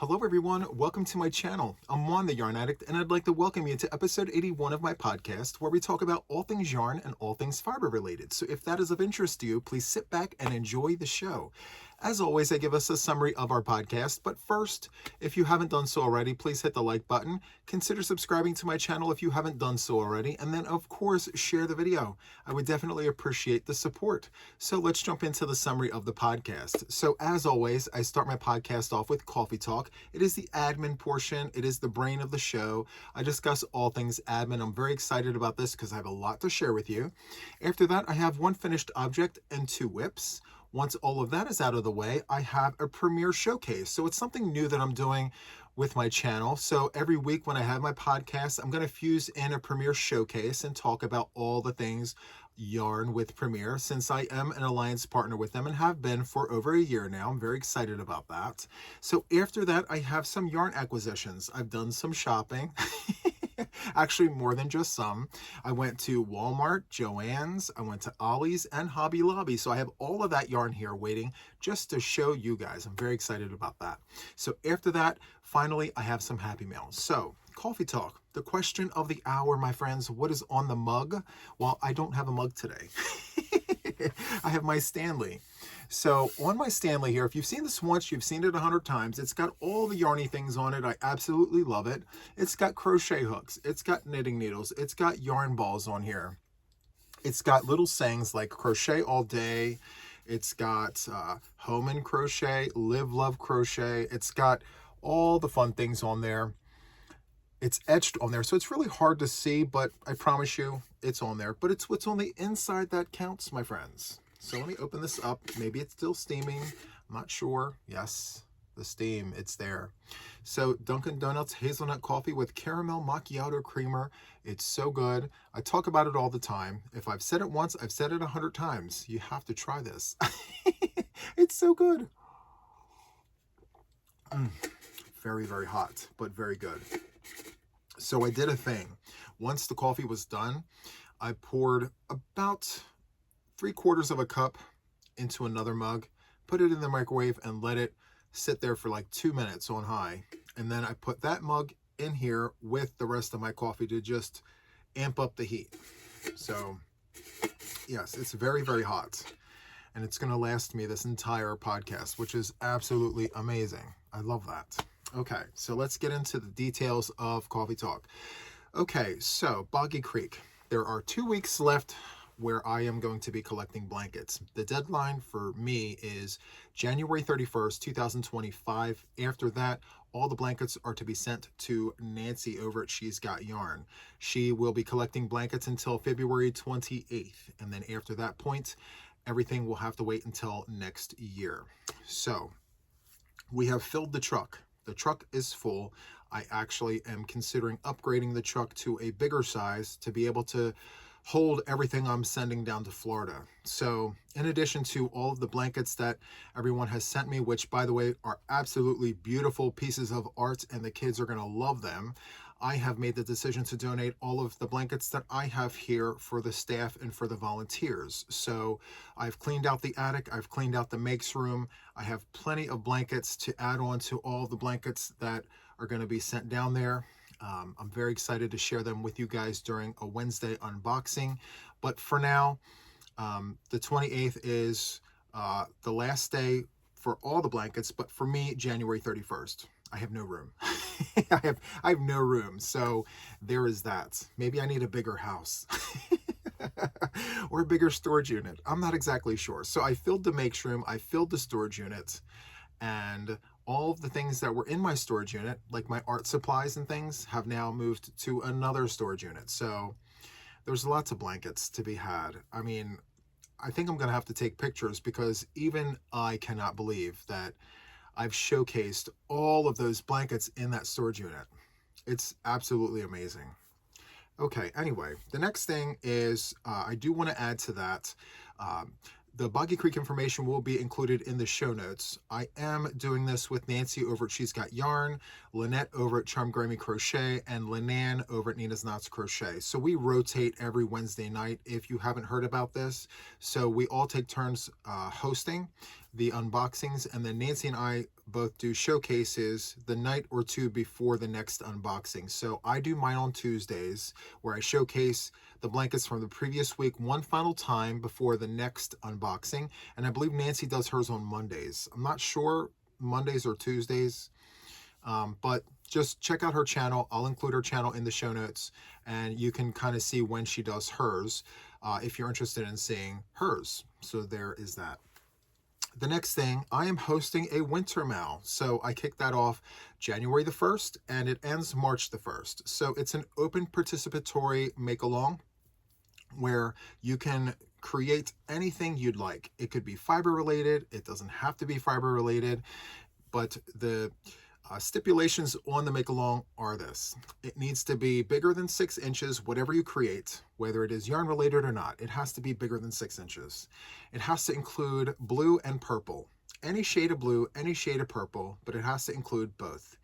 Hello everyone, welcome to my channel. I'm Juan the Yarn Addict, and I'd like to welcome you to episode 81 of my podcast, where we talk about all things yarn and all things fiber related. So if that is of interest to you, please sit back and enjoy the show. As always, I give us a summary of our podcast, but first, if you haven't done so already, please hit the like button, consider subscribing to my channel if you haven't done so already, and then of course, share the video. I would definitely appreciate the support. So let's jump into the summary of the podcast. So as always, I start my podcast off with coffee talk. It is the admin portion. It is the brain of the show. I discuss all things admin. I'm very excited about this because I have a lot to share with you. After that, I have one finished object and 2 WIPs. Once all of that is out of the way, I have a premiere showcase. So it's something new that I'm doing with my channel. So every week when I have my podcast, I'm going to fuse in a premiere showcase and talk about all the things yarn with Premiere, since I am an alliance partner with them and have been for over a year now. I'm very excited about that. So after that, I have some yarn acquisitions. I've done some shopping. Actually, more than just some. I went to Walmart, Joann's, I went to Alli's, and Hobby Lobby. So I have all of that yarn here waiting just to show you guys. I'm very excited about that. So after that, finally, I have some happy mail. So coffee talk. The question of the hour, my friends, what is on the mug? Well, I don't have a mug today. I have my Stanley. So on my Stanley here, if you've seen this once, you've seen it 100 times. It's got all the yarny things on it. I absolutely love it. It's got crochet hooks. It's got knitting needles. It's got yarn balls on here. It's got little sayings like crochet all day. It's got home and crochet, live, love, crochet. It's got all the fun things on there. It's etched on there, so it's really hard to see, but I promise you it's on there. But it's what's on the inside that counts, my friends. So let me open this up. Maybe it's still steaming. I'm not sure. Yes, the steam, it's there. So Dunkin' Donuts hazelnut coffee with caramel macchiato creamer. It's so good. I talk about it all the time. If I've said it once, I've said it 100 times. You have to try this. It's so good. Very, very hot, but very good. So I did a thing. Once the coffee was done, I poured about 3/4 of a cup into another mug, put it in the microwave, and let it sit there for like 2 minutes on high. And then I put that mug in here with the rest of my coffee to just amp up the heat. So yes, it's very, very hot. And it's going to last me this entire podcast, which is absolutely amazing. I love that. Okay, so let's get into the details of Coffee Talk. Okay, so Boggy Creek. There are 2 weeks left where I am going to be collecting blankets. The deadline for me is January 31st, 2025. After that, all the blankets are to be sent to Nancy over at She's Got Yarn. She will be collecting blankets until February 28th. And then after that point, everything will have to wait until next year. So we have filled the truck. The truck is full. I actually am considering upgrading the truck to a bigger size to be able to hold everything I'm sending down to Florida. So in addition to all of the blankets that everyone has sent me, which by the way are absolutely beautiful pieces of art and the kids are going to love them, I have made the decision to donate all of the blankets that I have here for the staff and for the volunteers. So I've cleaned out the attic, I've cleaned out the makes room, I have plenty of blankets to add on to all the blankets that are going to be sent down there. I'm very excited to share them with you guys during a Wednesday unboxing. But for now, the 28th is the last day for all the blankets, but for me, January 31st. I have no room. I have no room. So there is that. Maybe I need a bigger house or a bigger storage unit. I'm not exactly sure. So I filled the makes room. I filled the storage unit, and all of the things that were in my storage unit, like my art supplies and things, have now moved to another storage unit. So there's lots of blankets to be had. I mean, I think I'm going to have to take pictures because even I cannot believe that I've showcased all of those blankets in that storage unit. It's absolutely amazing. Okay, anyway, the next thing is I do want to add to that. The Boggy Creek information will be included in the show notes. I am doing this with Nancy over at She's Got Yarn, Lynette over at Charm Grammy Crochet, and Lynanne over at Nina's Knots Crochet. So we rotate every Wednesday night if you haven't heard about this. So we all take turns hosting. the unboxings, and then Nancy and I both do showcases the night or two before the next unboxing. So I do mine on Tuesdays, where I showcase the blankets from the previous week one final time before the next unboxing, and I believe Nancy does hers on Mondays. I'm not sure Mondays or Tuesdays, but just check out her channel. I'll include her channel in the show notes, and you can kind of see when she does hers if you're interested in seeing hers. So there is that. The next thing, I am hosting a winter mail. So I kicked that off January the 1st, and it ends March the 1st. So it's an open participatory make-along where you can create anything you'd like. It could be fiber related. It doesn't have to be fiber related, but the stipulations on the make-along are this. It needs to be bigger than 6 inches, whatever you create, whether it is yarn related or not. It has to be bigger than 6 inches. It has to include blue and purple. Any shade of blue, any shade of purple, but it has to include both.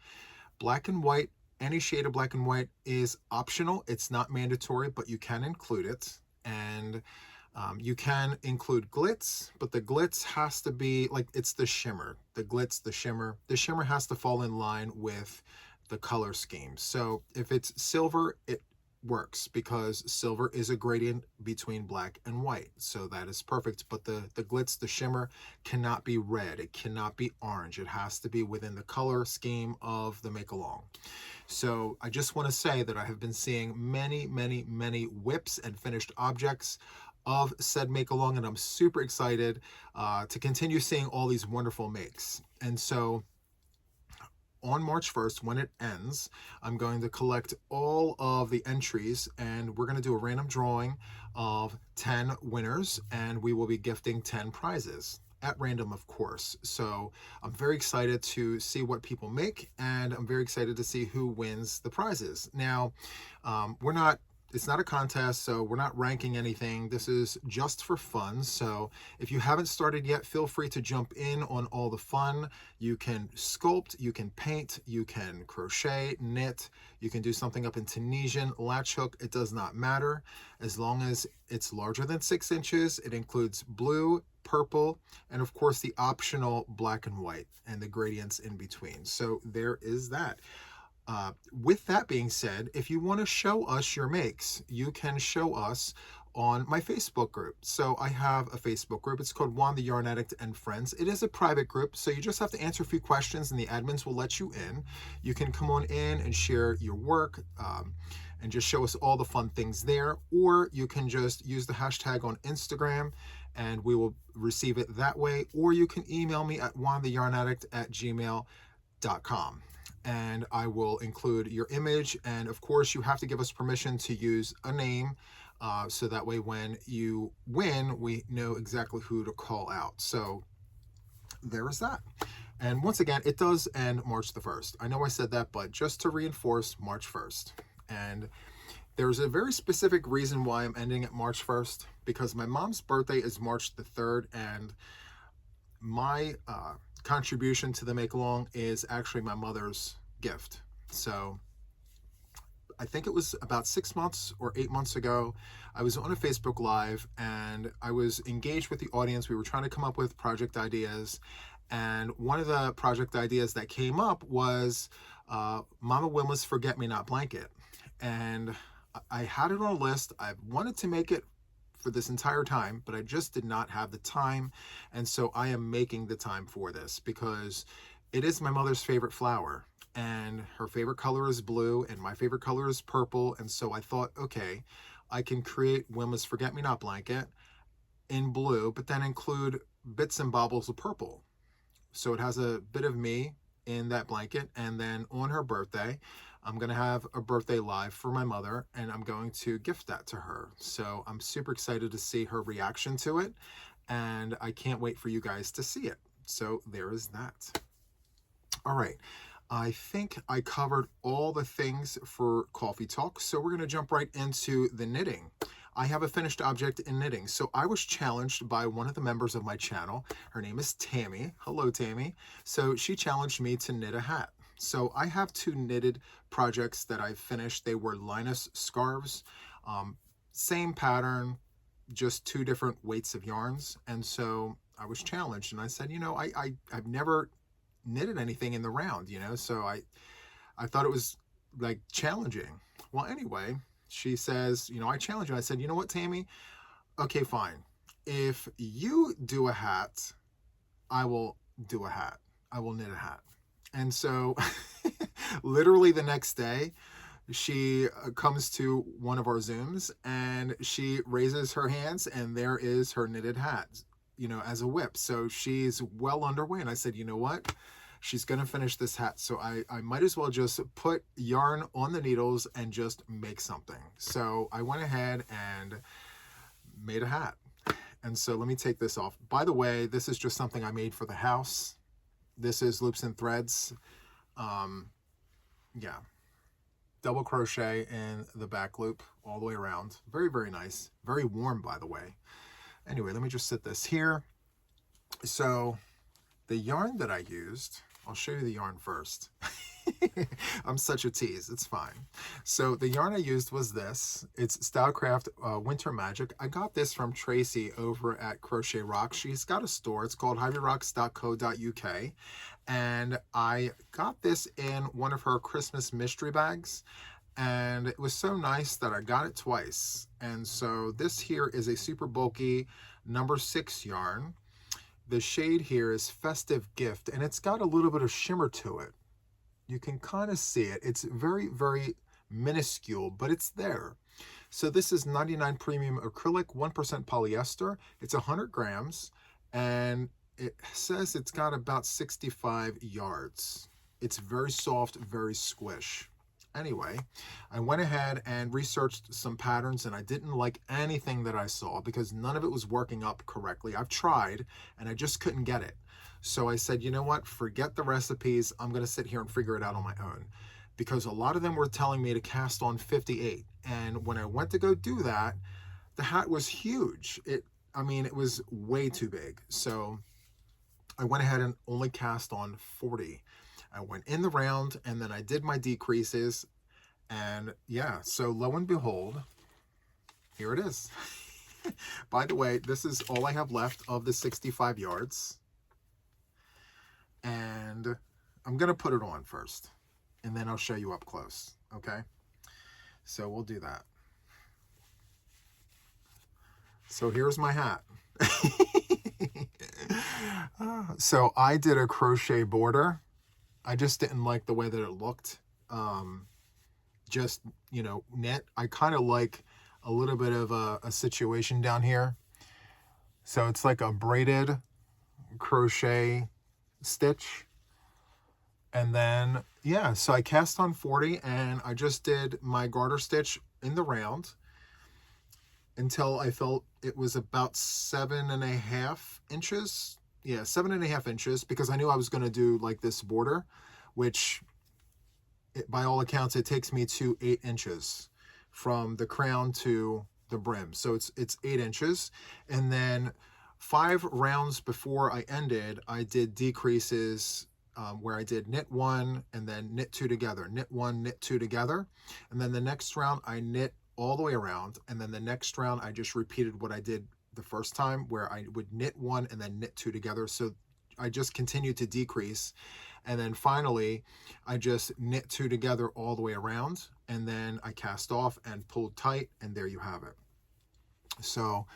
Black and white, any shade of black and white is optional. It's not mandatory, but you can include it. And you can include glitz, but the glitz has to be like, it's the shimmer, the glitz, the shimmer has to fall in line with the color scheme. So if it's silver, it works because silver is a gradient between black and white. So that is perfect. But the glitz, the shimmer cannot be red. It cannot be orange. It has to be within the color scheme of the make along. So I just want to say that I have been seeing many, many, many WIPs and finished objects of said make along, and I'm super excited to continue seeing all these wonderful makes. And so on March 1st, when it ends, I'm going to collect all of the entries, and we're going to do a random drawing of 10 winners, and we will be gifting 10 prizes at random, of course. So I'm very excited to see what people make, and I'm very excited to see who wins the prizes. Now, it's not a contest, so we're not ranking anything. This is just for fun. So if you haven't started yet, feel free to jump in on all the fun. You can sculpt, you can paint, you can crochet, knit, you can do something up in Tunisian, latch hook. It does not matter. As long as it's larger than 6 inches, it includes blue, purple, and of course the optional black and white and the gradients in between. So there is that. With that being said, if you want to show us your makes, you can show us on my Facebook group. So I have a Facebook group. It's called JuanTheYarnAddict and Friends. It is a private group, so you just have to answer a few questions and the admins will let you in. You can come on in and share your work and just show us all the fun things there, or you can just use the hashtag on Instagram and we will receive it that way, or you can email me at JuanTheYarnAddict@gmail.com. And I will include your image, and of course you have to give us permission to use a name, so that way when you win we know exactly who to call out. So there is that. And once again, it does end March the 1st. I know I said that, but just to reinforce, March 1st. And there's a very specific reason why I'm ending at March 1st, because my mom's birthday is March the 3rd, and my contribution to the make along is actually my mother's gift. So I think it was about 6 months or 8 months ago, I was on a Facebook Live and I was engaged with the audience. We were trying to come up with project ideas, and one of the project ideas that came up was Mama Wilma's Forget-Me-Not blanket. And I had it on a list. I wanted to make it for this entire time, but I just did not have the time. And so I am making the time for this because it is my mother's favorite flower, and her favorite color is blue and my favorite color is purple. And so I thought, okay, I can create Wilma's Forget-Me-Not blanket in blue, but then include bits and bobbles of purple. So it has a bit of me in that blanket. And then on her birthday, I'm going to have a birthday live for my mother, and I'm going to gift that to her. So I'm super excited to see her reaction to it, and I can't wait for you guys to see it. So there is that. All right. I think I covered all the things for Coffee Talk, so we're going to jump right into the knitting. I have a finished object in knitting. So I was challenged by one of the members of my channel. Her name is Tammy. Hello, Tammy. So she challenged me to knit a hat. So I have 2 knitted projects that I've finished. They were Linus scarves, same pattern, just 2 different weights of yarns. And so I was challenged, and I said, you know, I've never knitted anything in the round, you know, so I thought it was like challenging. Well, anyway, she says, you know, I challenge you. I said, you know what, Tammy? Okay, fine. If you do a hat, I will do a hat. I will knit a hat. And so literally the next day, she comes to one of our Zooms and she raises her hands, and there is her knitted hat, you know, as a WIP. So she's well underway. And I said, you know what? She's going to finish this hat. So I might as well just put yarn on the needles and just make something. So I went ahead and made a hat. And so let me take this off. By the way, this is just something I made for the house. This is loops and threads. Yeah. Double crochet in the back loop all the way around. Very, very nice. Very warm, by the way. Anyway, let me just set this here. So the yarn that I used, I'll show you the yarn first. I'm such a tease. It's fine. So the yarn I used was this. It's Stylecraft Winter Magic. I got this from Tracy over at Crochet Rocks. She's got a store. It's called HivyRocks.co.uk. And I got this in one of her Christmas mystery bags. And it was so nice that I got it twice. And so this here is a super bulky number 6 yarn. The shade here is Festive Gift, and it's got a little bit of shimmer to it. You can kind of see it. It's very, very minuscule, but it's there. So this is 99 premium acrylic, 1% polyester. It's 100 grams, and it says it's got about 65 yards. It's very soft, very squish. Anyway, I went ahead and researched some patterns, and I didn't like anything that I saw because none of it was working up correctly. I've tried, and I just couldn't get it. So I said, you know what, forget the recipes. I'm going to sit here and figure it out on my own, because a lot of them were telling me to cast on 58. And when I went to go do that, the hat was huge. I mean, it was way too big. So I went ahead and only cast on 40. I went in the round, and then I did my decreases. And yeah, so lo and behold, here it is. By the way, this is all I have left of the 65 yards. And I'm going to put it on first, and then I'll show you up close, okay? So we'll do that. So here's my hat. So I did a crochet border. I just didn't like the way that it looked. Just, you know, knit. I kind of like a little bit of a situation down here. So it's like a braided crochet stitch. And then, yeah, so I cast on 40, and I just did my garter stitch in the round until I felt it was about 7.5 inches. Yeah, 7.5 inches, because I knew I was going to do like this border, which by all accounts, it takes me to 8 inches from the crown to the brim. So it's 8 inches. And then 5 rounds before I ended, I did decreases where I did knit 1 and then knit 2 together, knit 1, knit 2 together. And then the next round I knit all the way around. And then the next round I just repeated what I did the first time, where I would knit 1 and then knit 2 together. So I just continued to decrease. And then finally, I just knit 2 together all the way around. And then I cast off and pulled tight, and there you have it. So,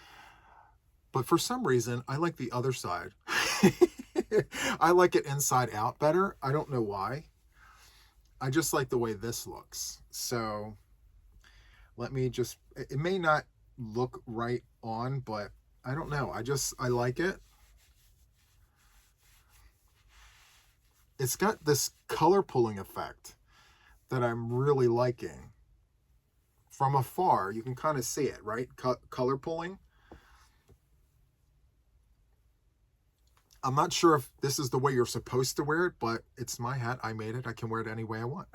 but for some reason, I like the other side. I like it inside out better. I don't know why. I just like the way this looks. So let me just, it may not look right on, but I don't know. I like it. It's got this color pulling effect that I'm really liking. From afar, you can kind of see it, right? Color pulling. I'm not sure if this is the way you're supposed to wear it, but it's my hat. I made it. I can wear it any way I want.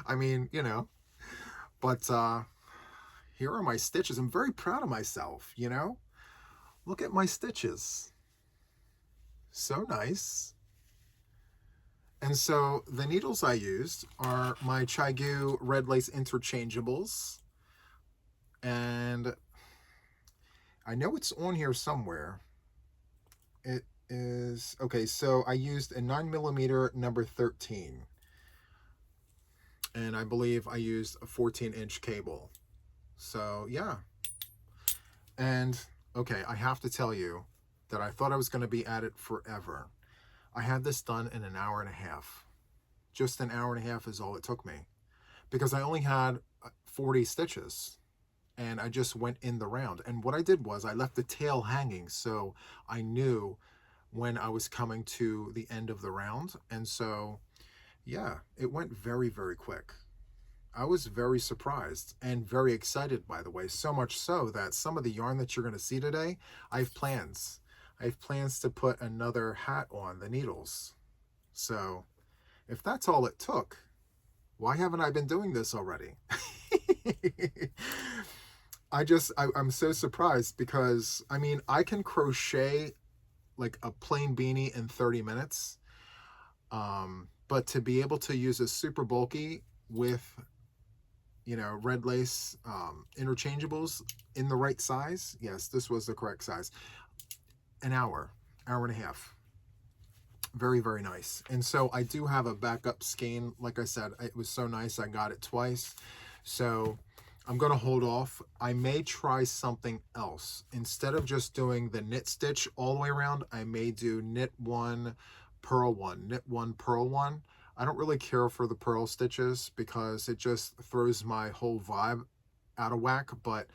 I mean, you know, but here are my stitches. I'm very proud of myself, you know? Look at my stitches. So nice. And so the needles I used are my Chaigu red lace interchangeables. And I know it's on here somewhere. It is, okay, so I used a 9mm number 13. And I believe I used a 14-inch cable. So yeah. And okay, I have to tell you that I thought I was going to be at it forever. I had this done in an hour and a half. Just an hour and a half is all it took me, because I only had 40 stitches and I just went in the round. And what I did was I left the tail hanging, so I knew when I was coming to the end of the round. And so yeah, it went very, very quick. I was very surprised and very excited, by the way, so much so that some of the yarn that you're going to see today, I have plans. I have plans to put another hat on the needles. So if that's all it took, why haven't I been doing this already? I'm so surprised, because I mean, I can crochet like a plain beanie in 30 minutes. But to be able to use a super bulky with, you know, red lace interchangeables in the right size, yes, this was the correct size, an hour and a half. Very, very nice. And so I do have a backup skein. Like I said, it was so nice, I got it twice. So I'm going to hold off. I may try something else. Instead of just doing the knit stitch all the way around, I may do knit one, purl one, knit one, purl one. I don't really care for the purl stitches because it just throws my whole vibe out of whack, but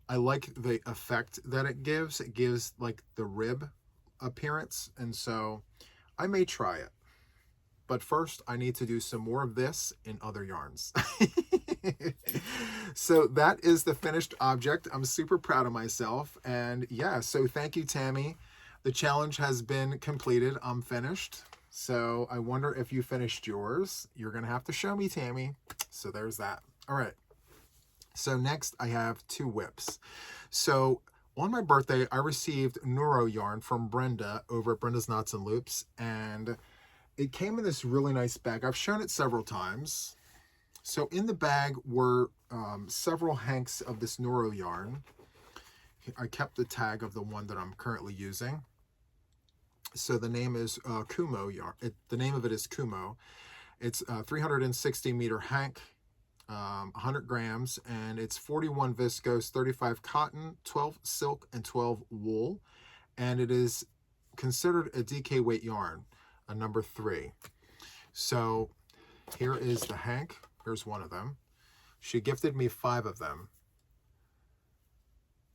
I like the effect that it gives. It gives like the rib appearance, and so I may try it. But first, I need to do some more of this in other yarns. So that is the finished object. I'm super proud of myself. And yeah, so thank you, Tammy. The challenge has been completed. I'm finished. So I wonder if you finished yours. You're going to have to show me, Tammy. So there's that. All right. So next I have 2 WIPs. So on my birthday, I received Neuro yarn from Brenda over at Brenda's Knots and Loops. And it came in this really nice bag. I've shown it several times. So in the bag were several hanks of this Neuro yarn. I kept the tag of the one that I'm currently using. So the name is Kumo yarn. The name of it is Kumo. It's a 360 meter hank, 100 grams, and it's 41 viscose, 35 cotton, 12 silk, and 12 wool. And it is considered a DK weight yarn, a number 3. So here is the hank. Here's one of them. She gifted me 5 of them.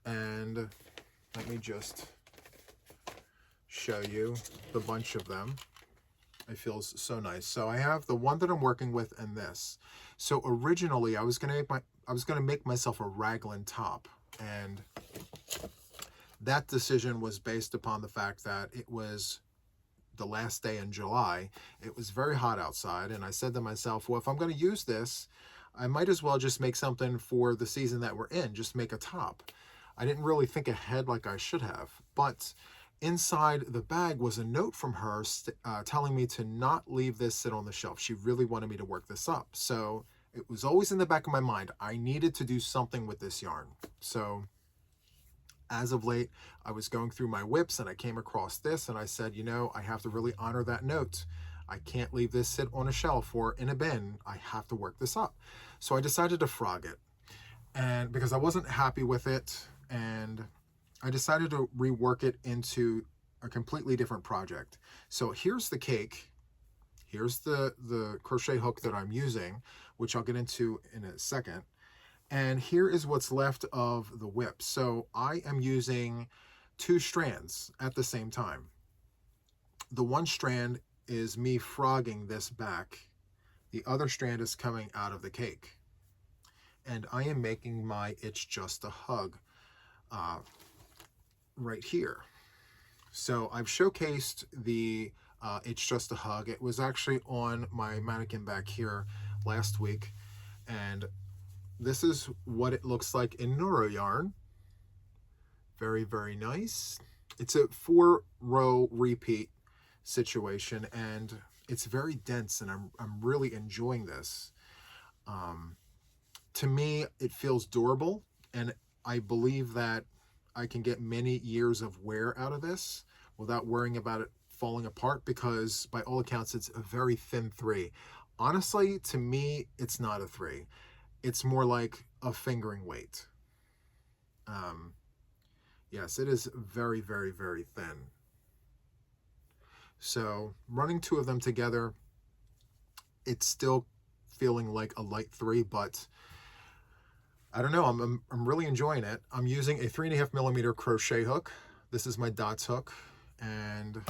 And let me just show you the bunch of them. It feels so nice. So I have the one that I'm working with and this. So originally I was gonna make myself a raglan top, and that decision was based upon the fact that it was the last day in July. It was very hot outside, and I said to myself, well, if I'm going to use this, I might as well just make something for the season that we're in, just make a top. I didn't really think ahead like I should have, but inside the bag was a note from her telling me to not leave this sit on the shelf. She really wanted me to work this up. So it was always in the back of my mind, I needed to do something with this yarn. So as of late, I was going through my WIPs and I came across this, and I said, you know, I have to really honor that note. I can't leave this sit on a shelf or in a bin. I have to work this up. So I decided to frog it, and because I wasn't happy with it, and I decided to rework it into a completely different project. So here's the cake. Here's the crochet hook that I'm using, which I'll get into in a second. And here is what's left of the WIP. So I am using 2 strands at the same time. The one strand is me frogging this back. The other strand is coming out of the cake. And I am making my It's Just a Hug right here. So I've showcased the It's Just a Hug. It was actually on my mannequin back here last week. And this is what it looks like in Neuro yarn. Very, very nice. It's a 4-row repeat situation, and it's very dense, and I'm really enjoying this. To me, it feels durable, and I believe that I can get many years of wear out of this without worrying about it falling apart, because by all accounts, it's a very thin 3. Honestly, to me, it's not a 3. It's more like a fingering weight. Yes, it is very, very, very thin. So running 2 of them together, it's still feeling like a light 3, but I don't know, I'm really enjoying it. I'm using a 3.5mm crochet hook. This is my dots hook, and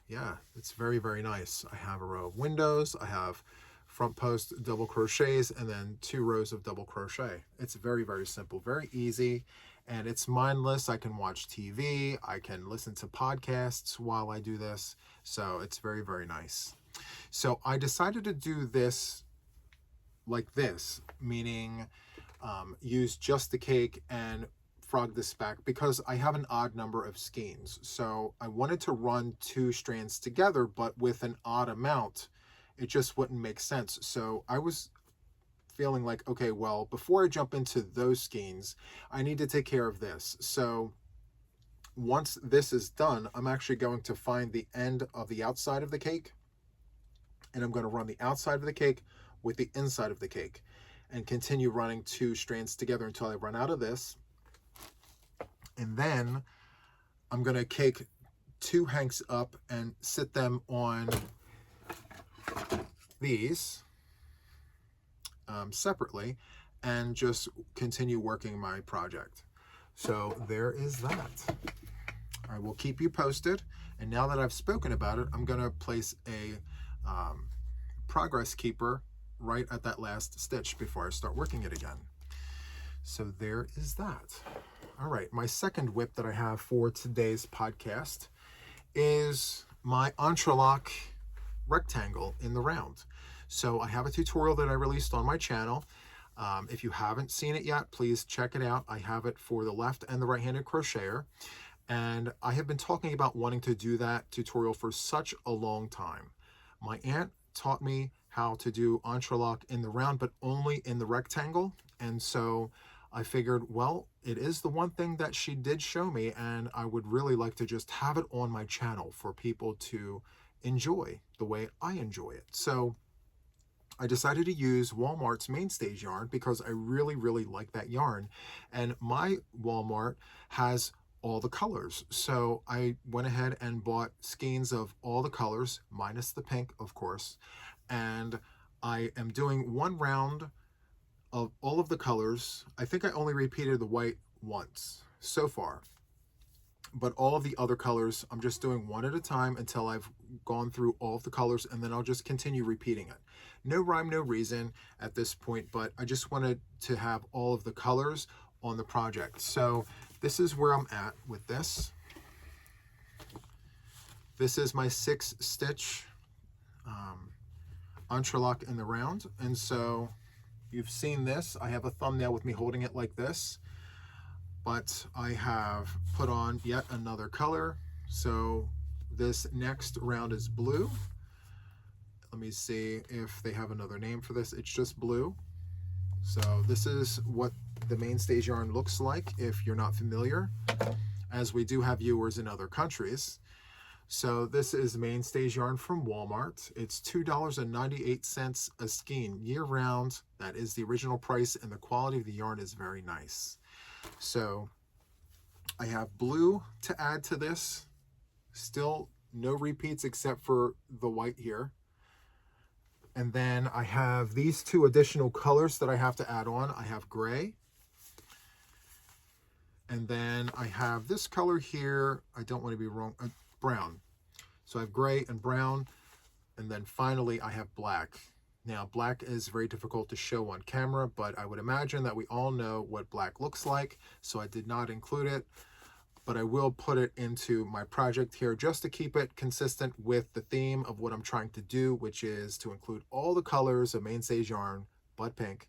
yeah, it's very, very nice. I have a row of windows, I have front post double crochets, and then 2 rows of double crochet. It's very, very simple, very easy, and it's mindless. I can watch TV, I can listen to podcasts while I do this, so it's very, very nice. So I decided to do this like this, meaning use just the cake and frog this back, because I have an odd number of skeins. So I wanted to run 2 strands together, but with an odd amount, it just wouldn't make sense. So I was feeling like, okay, well, before I jump into those skeins, I need to take care of this. So once this is done, I'm actually going to find the end of the outside of the cake, and I'm going to run the outside of the cake with the inside of the cake, and continue running 2 strands together until I run out of this. And then I'm going to cake 2 hanks up and sit them on these separately, and just continue working my project. So there is that. I will keep you posted. And now that I've spoken about it, I'm going to place a progress keeper right at that last stitch before I start working it again. So there is that. All right, my second WIP that I have for today's podcast is my Entrelac rectangle in the round. So I have a tutorial that I released on my channel. If you haven't seen it yet, please check it out. I have it for the left and the right-handed crocheter. And I have been talking about wanting to do that tutorial for such a long time. My aunt taught me how to do Entrelac in the round, but only in the rectangle. And so I figured, well, it is the one thing that she did show me, and I would really like to just have it on my channel for people to enjoy the way I enjoy it. So I decided to use Walmart's Mainstays yarn because I really, really like that yarn. And my Walmart has all the colors. So I went ahead and bought skeins of all the colors, minus the pink, of course. And I am doing 1 round of all of the colors. I think I only repeated the white once so far, but all of the other colors, I'm just doing 1 at a time until I've gone through all of the colors, and then I'll just continue repeating it. No rhyme, no reason at this point, but I just wanted to have all of the colors on the project. So this is where I'm at with this. This is my 6 stitch Entrelac in the round. And so you've seen this. I have a thumbnail with me holding it like this, but I have put on yet another color. So this next round is blue. Let me see if they have another name for this. It's just blue. So this is what the Mainstays yarn looks like if you're not familiar, as we do have viewers in other countries. So this is Mainstays yarn from Walmart. It's $2.98 a skein year-round. That is the original price, and the quality of the yarn is very nice. So I have blue to add to this. Still no repeats except for the white here. And then I have these 2 additional colors that I have to add on. I have gray. And then I have this color here. I don't want to be wrong. Brown. So I have gray and brown, and then finally I have black. Now black is very difficult to show on camera, but I would imagine that we all know what black looks like, so I did not include it, but I will put it into my project here just to keep it consistent with the theme of what I'm trying to do, which is to include all the colors of Mainstays yarn but pink,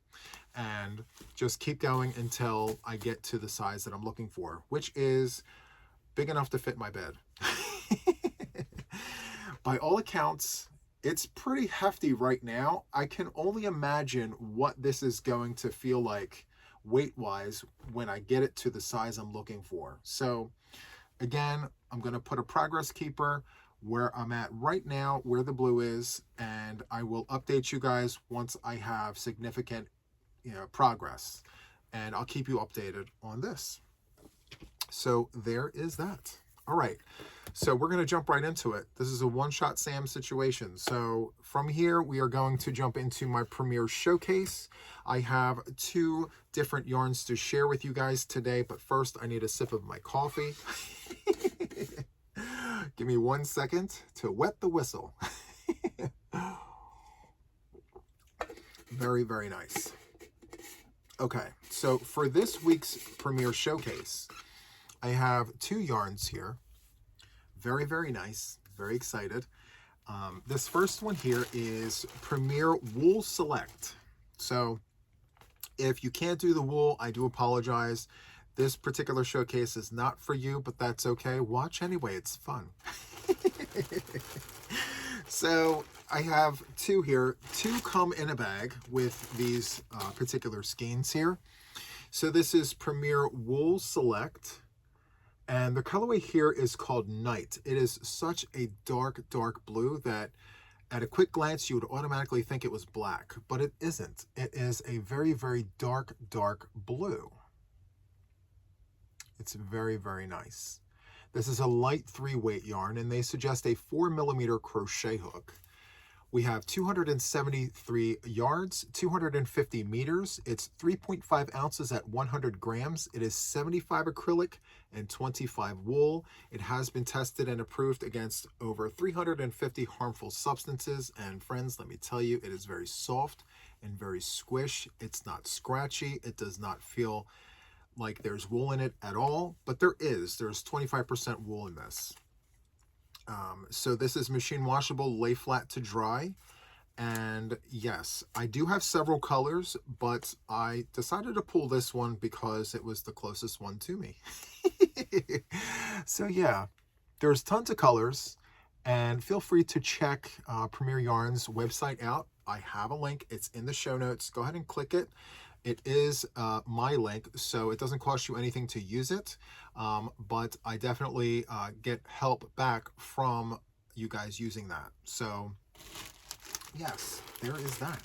and just keep going until I get to the size that I'm looking for, which is big enough to fit my bed. By all accounts, it's pretty hefty right now. I can only imagine what this is going to feel like weight-wise when I get it to the size I'm looking for. So Again, I'm going to put a progress keeper where I'm at right now, where the blue is, and I will update you guys once I have significant, progress, and I'll keep you updated on this. So there is that. All right, so we're going to jump right into it. This is a one-shot Sam situation. So from here, we are going to jump into my premiere showcase. I have 2 different yarns to share with you guys today, but first I need a sip of my coffee. Give me 1 second to wet the whistle. Very, very nice. Okay, so for this week's premiere showcase, I have 2 yarns here. Very, very nice. Very excited. This first one here is Premier Wool Select. So if you can't do the wool, I do apologize. This particular showcase is not for you, but that's okay. Watch anyway. It's fun. So I have 2 here. 2 come in a bag with these particular skeins here. So this is Premier Wool Select. And the colorway here is called Night. It is such a dark, dark blue that at a quick glance, you would automatically think it was black, but it isn't. It is a very, very dark, dark blue. It's very, very nice. This is a light 3-weight yarn, and they suggest a 4mm crochet hook. We have 273 yards, 250 meters. It's 3.5 ounces at 100 grams. It is 75 acrylic and 25 wool. It has been tested and approved against over 350 harmful substances. And friends, let me tell you, it is very soft and very squish. It's not scratchy. It does not feel like there's wool in it at all, but there's 25% wool in this. So this is machine washable, lay flat to dry. And yes, I do have several colors, but I decided to pull this one because it was the closest one to me. So yeah, there's tons of colors, and feel free to check Premier Yarn's website out. I have a link. It's in the show notes. Go ahead and click it. It is my link, so it doesn't cost you anything to use it, but I definitely get help back from you guys using that. So yes, there is that.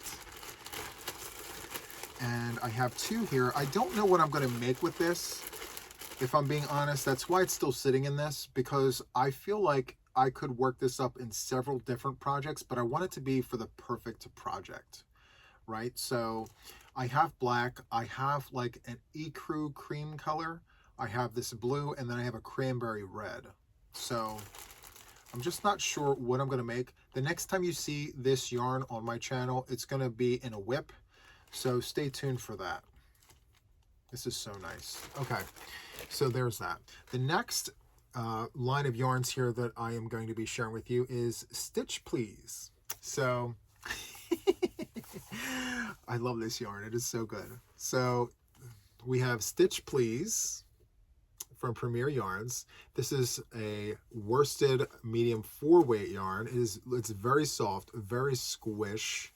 And I have 2 here. I don't know what I'm going to make with this, if I'm being honest. That's why it's still sitting in this, because I feel like I could work this up in several different projects, but I want it to be for the perfect project, right? So I have black, I have like an ecru cream color, I have this blue, and then I have a cranberry red. So I'm just not sure what I'm going to make. The next time you see this yarn on my channel, it's going to be in a whip, so stay tuned for that. This is so nice. Okay, so there's that. The next line of yarns here that I am going to be sharing with you is Stitch Please. So I love this yarn. It is so good. So we have Stitch Please from Premier Yarns. This is a worsted medium 4-weight yarn. It's very soft, very squish.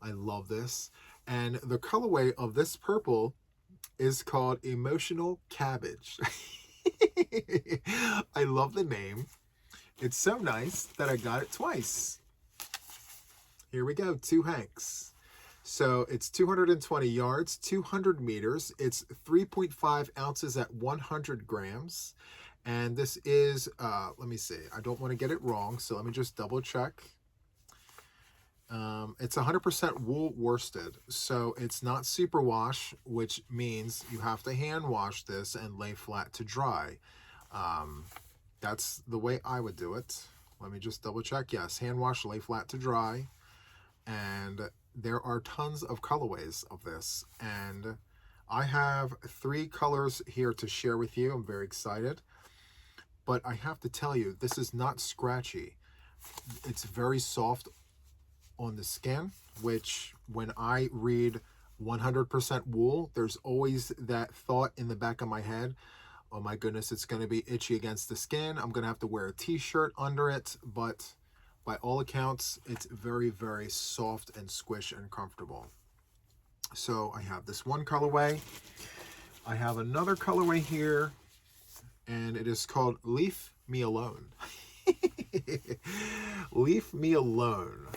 I love this. And the colorway of this purple is called Emotional Cabbage. I love the name. It's so nice that I got it twice. Here we go, 2 hanks. So it's 220 yards, 200 meters. It's 3.5 ounces at 100 grams. And this is, let me see, I don't want to get it wrong, so let me just double check. It's 100% wool worsted, so it's not superwash, which means you have to hand wash this and lay flat to dry. That's the way I would do it. Let me just double check. Yes, hand wash, lay flat to dry. And there are tons of colorways of this, and I have 3 colors here to share with you. I'm very excited, but I have to tell you, this is not scratchy. It's very soft on the skin, which when I read 100% wool, there's always that thought in the back of my head, oh my goodness, it's going to be itchy against the skin. I'm going to have to wear a t-shirt under it, but by all accounts, it's very, very soft and squish and comfortable. So I have this one colorway. I have another colorway here, and it is called Leave Me Alone. Leave Me Alone.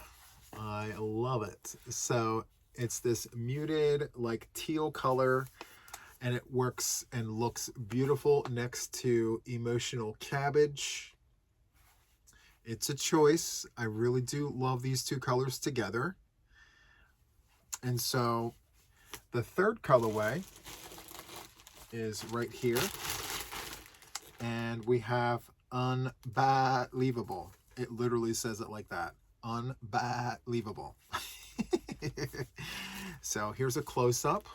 I love it. So it's this muted like teal color, and it works and looks beautiful next to Emotional Cabbage. It's a choice. I really do love these two colors together. And so the third colorway is right here. And we have Unbelievable. It literally says it like that. Unbelievable. So here's a close-up.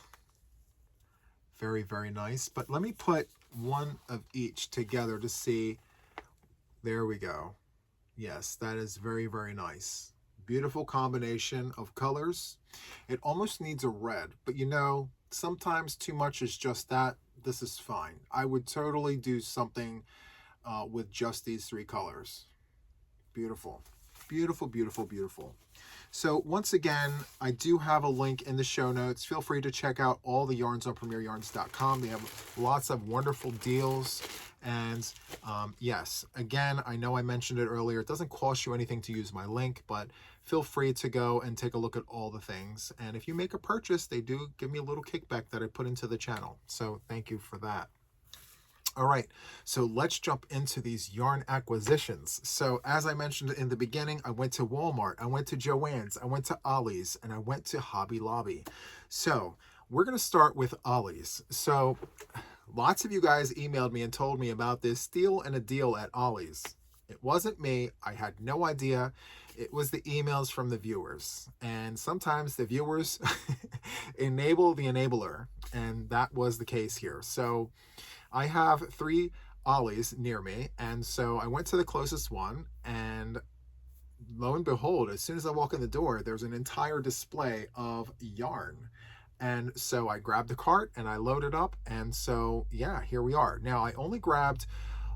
Very, very nice. But let me put one of each together to see. There we go. Yes, that is very, very nice. Beautiful combination of colors. It almost needs a red, but you know, sometimes too much is just that. This is fine. I would totally do something with just these three colors. Beautiful. Beautiful, beautiful, beautiful. So once again, I do have a link in the show notes. Feel free to check out all the yarns on PremierYarns.com. They have lots of wonderful deals. And yes, again, I know I mentioned it earlier. It doesn't cost you anything to use my link, but feel free to go and take a look at all the things. And if you make a purchase, they do give me a little kickback that I put into the channel. So thank you for that. All right, so let's jump into these yarn acquisitions. So as I mentioned in the beginning, I went to Walmart, I went to Joann's, I went to Alli's, and I went to Hobby Lobby. So we're going to start with Alli's. So lots of you guys emailed me and told me about this steal and a deal at Alli's. It wasn't me. I had no idea. It was the emails from the viewers. And sometimes the viewers enable the enabler. And that was the case here. So I have 3 Alli's near me, and so I went to the closest one, and lo and behold, as soon as I walk in the door, there's an entire display of yarn. And so I grabbed the cart and I loaded up, and so yeah, here we are. Now I only grabbed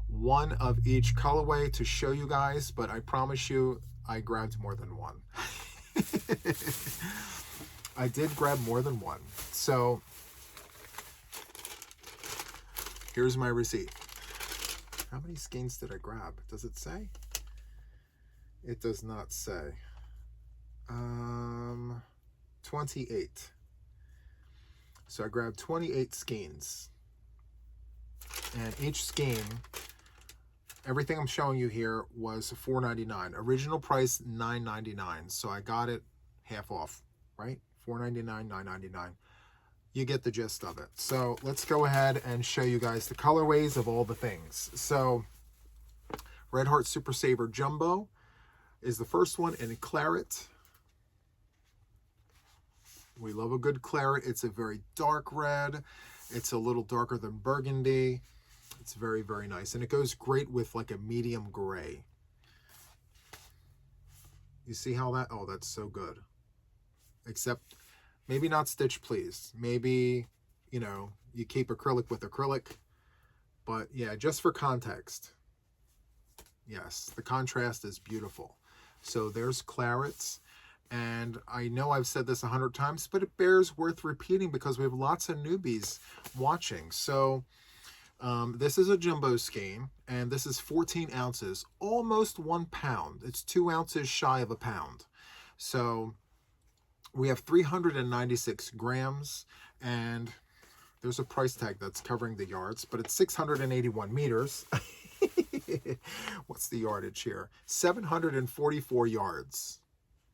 one of each colorway to show you guys, but I promise you I grabbed more than one. I did grab more than one. So here's my receipt. How many skeins did I grab? Does it say? It does not say. 28. So I grabbed 28 skeins. And each skein, everything I'm showing you here was $4.99. Original price $9.99. So I got it half off, right? $4.99, $9.99. You get the gist of it. So let's go ahead and show you guys the colorways of all the things. So Red Heart Super Saver Jumbo is the first one in claret. We love a good claret. It's a very dark red. It's a little darker than burgundy. It's very, very nice. And it goes great with like a medium gray. You see how that, oh, that's so good. Except maybe not stitch, please. Maybe, you know, you keep acrylic with acrylic. But yeah, just for context. Yes, the contrast is beautiful. So there's clarets. And I know I've said this 100 times, but it bears worth repeating because we have lots of newbies watching. So this is a jumbo skein, and this is 14 ounces, almost 1 pound. It's 2 ounces shy of a pound. So we have 396 grams, and there's a price tag that's covering the yards, but it's 681 meters. What's the yardage here? 744 yards.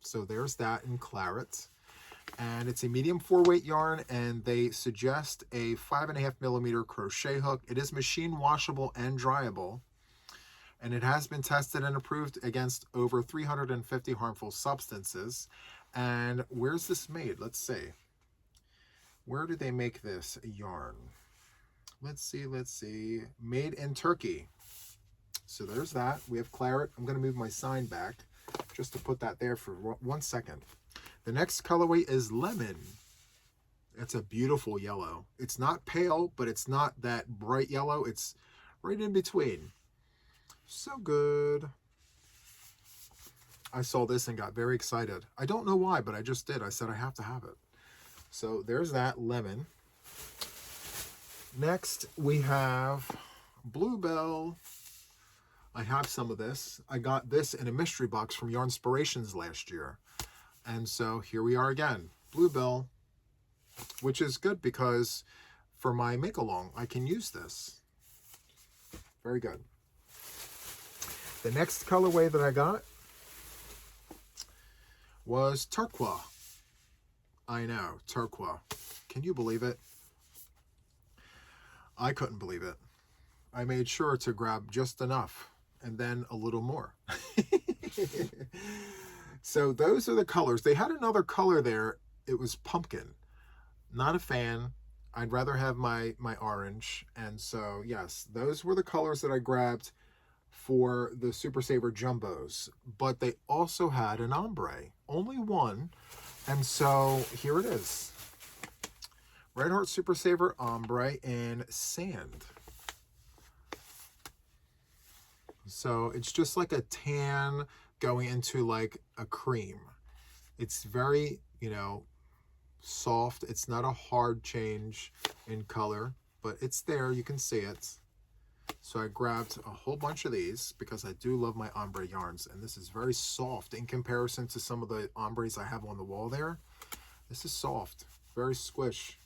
So there's that in claret. And it's a medium 4-weight yarn, and they suggest a 5.5mm crochet hook. It is machine washable and dryable. And it has been tested and approved against over 350 harmful substances. And where's this made? Let's see. Where do they make this yarn? Let's see. Made in Turkey. So there's that. We have claret. I'm going to move my sign back just to put that there for 1 second. The next colorway is lemon. It's a beautiful yellow. It's not pale, but it's not that bright yellow. It's right in between. So good. I saw this and got very excited. I don't know why, but I just did. I said I have to have it. So there's that lemon. Next, we have Bluebell. I have some of this. I got this in a mystery box from Yarnspirations last year. And so here we are again. Bluebell, which is good because for my make-along, I can use this. Very good. The next colorway that I got was turquoise. I know, turquoise. Can you believe it? I couldn't believe it. I made sure to grab just enough and then a little more. So those are the colors. They had another color there. It was pumpkin. Not a fan. I'd rather have my orange. And so, yes, those were the colors that I grabbed for the Super Saver Jumbos. But they also had an ombre. Only one. And so here it is. Red Heart Super Saver ombre in sand. So it's just like a tan going into like a cream. It's very, you know, soft. It's not a hard change in color, but it's there. You can see it. So I grabbed a whole bunch of these because I do love my ombre yarns. And this is very soft in comparison to some of the ombres I have on the wall there. This is soft, very squish.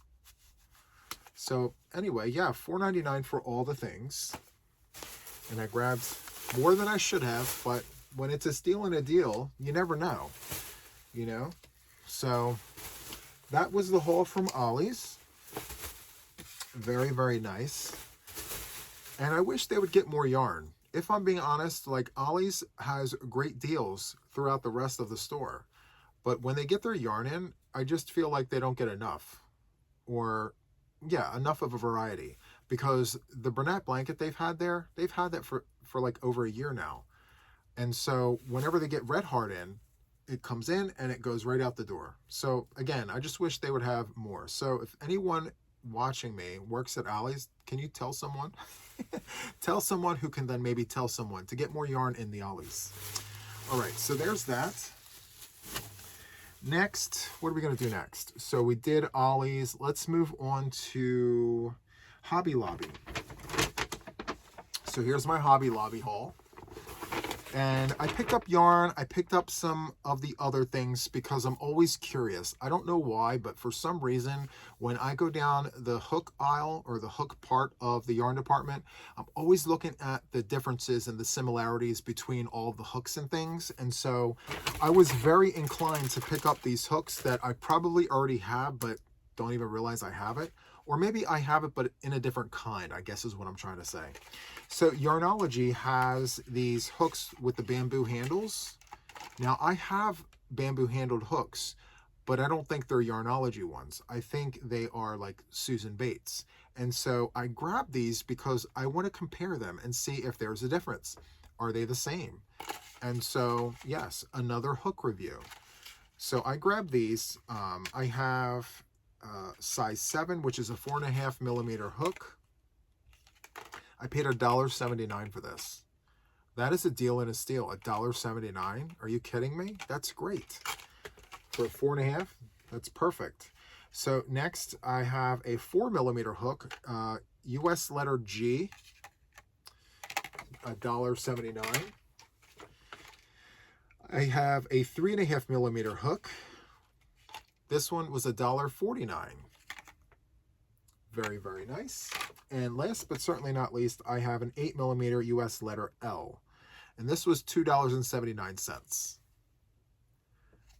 So anyway, yeah, $4.99 for all the things. And I grabbed more than I should have, but when it's a steal and a deal, you never know, you know? So that was the haul from Alli's. Very, very nice. And I wish they would get more yarn. If I'm being honest, like Alli's has great deals throughout the rest of the store. But when they get their yarn in, I just feel like they don't get enough. Or, yeah, enough of a variety. Because the Bernat blanket they've had there, they've had that for like over a year now. And so whenever they get Red Heart in, it comes in and it goes right out the door. So again, I just wish they would have more. So if anyone watching me works at Alli's, can you tell someone? Tell someone who can then maybe tell someone to get more yarn in the Alli's. All right, so there's that. Next, what are we going to do next? So we did Alli's. Let's move on to Hobby Lobby. So here's my Hobby Lobby haul. And I picked up yarn. I picked up some of the other things because I'm always curious. I don't know why, but for some reason, when I go down the hook aisle or the hook part of the yarn department, I'm always looking at the differences and the similarities between all the hooks and things. And so I was very inclined to pick up these hooks that I probably already have, but don't even realize I have it. Or maybe I have it, but in a different kind, I guess is what I'm trying to say. So Yarnology has these hooks with the bamboo handles. Now I have bamboo handled hooks, but I don't think they're Yarnology ones. I think they are like Susan Bates. And so I grabbed these because I want to compare them and see if there's a difference. Are they the same? And so, yes, another hook review. So I grabbed these. I have size 7, which is a 4.5 millimeter hook. I paid $1.79 for this. That is a deal and a steal. $1.79. Are you kidding me? That's great. For 4.5, that's perfect. So next I have a 4 millimeter hook, US letter G, $1.79. I have a 3.5 millimeter hook. This one was $1.49. Very, very nice. And last but certainly not least, I have an 8 millimeter US letter L. And this was $2.79.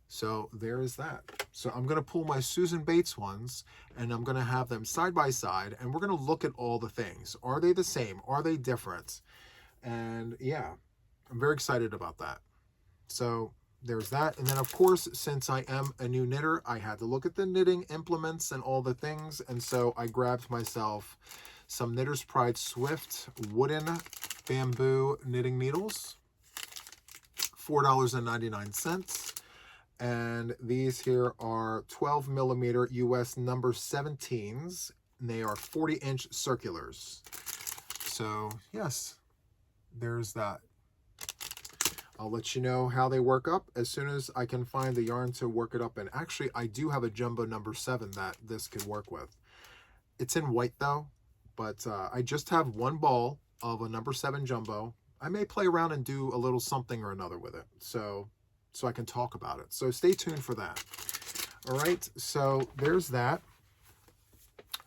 So there is that. So I'm going to pull my Susan Bates ones and I'm going to have them side by side and we're going to look at all the things. Are they the same? Are they different? And yeah, I'm very excited about that. So there's that. And then of course, since I am a new knitter, I had to look at the knitting implements and all the things. And so I grabbed myself some Knitter's Pride Swift wooden bamboo knitting needles, $4.99. And these here are 12 millimeter US number 17s. And they are 40-inch circulars. So yes, there's that. I'll let you know how they work up as soon as I can find the yarn to work it up in. Actually, I do have a jumbo number 7 that this could work with. It's in white though, but I just have one ball of a number 7 jumbo. I may play around and do a little something or another with it, so I can talk about it. So stay tuned for that. All right, so there's that.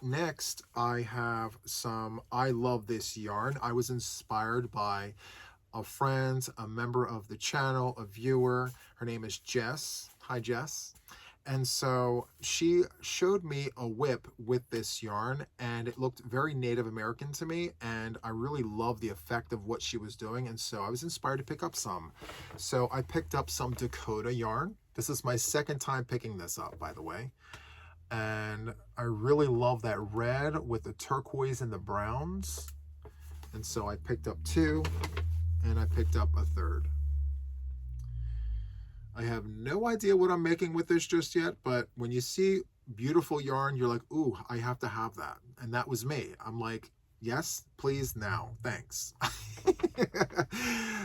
Next, I have some I Love This Yarn. I was inspired by a friend, a member of the channel, a viewer. Her name is Jess. Hi, Jess. And so she showed me a whip with this yarn, and it looked very Native American to me, and I really loved the effect of what she was doing, and so I was inspired to pick up some. So I picked up some Dakota yarn. This is my second time picking this up, by the way. And I really love that red with the turquoise and the browns. And so I picked up 2, and I picked up a 3rd. I have no idea what I'm making with this just yet, but when you see beautiful yarn, you're like, ooh, I have to have that. And that was me. I'm like, yes, please, now, thanks.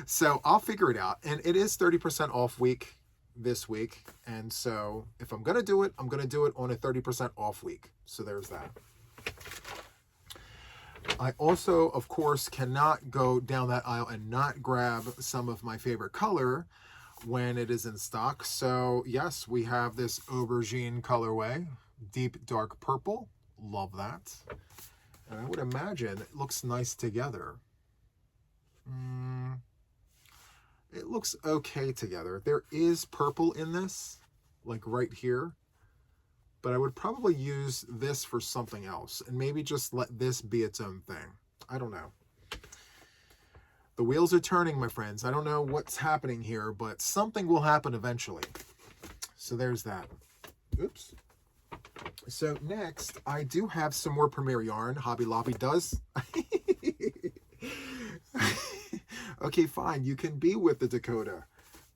So I'll figure it out. And it is 30% off week this week. And so if I'm going to do it, I'm going to do it on a 30% off week. So there's that. I also, of course, cannot go down that aisle and not grab some of my favorite color when it is in stock. So yes, we have this aubergine colorway, deep dark purple. Love that. And I would imagine it looks nice together. It looks okay together. There is purple in this, like right here, but I would probably use this for something else and maybe just let this be its own thing. I don't know. The wheels are turning, my friends. I don't know what's happening here, but something will happen eventually. So there's that. Oops. So next, I do have some more Premier yarn. Hobby Lobby does. Okay, fine. You can be with the Dakota.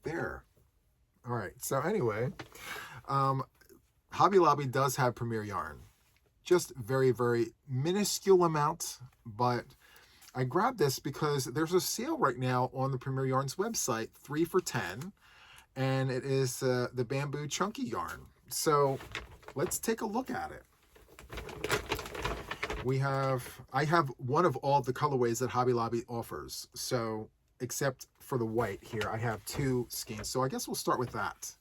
There. All right. So anyway, Hobby Lobby does have Premier yarn. Just very, very minuscule amount, but I grabbed this because there's a sale right now on the Premier Yarns website, 3 for $10, and it is the bamboo chunky yarn. So let's take a look at it. I have one of all the colorways that Hobby Lobby offers. So except for the white here, I have 2 skeins. So I guess we'll start with that.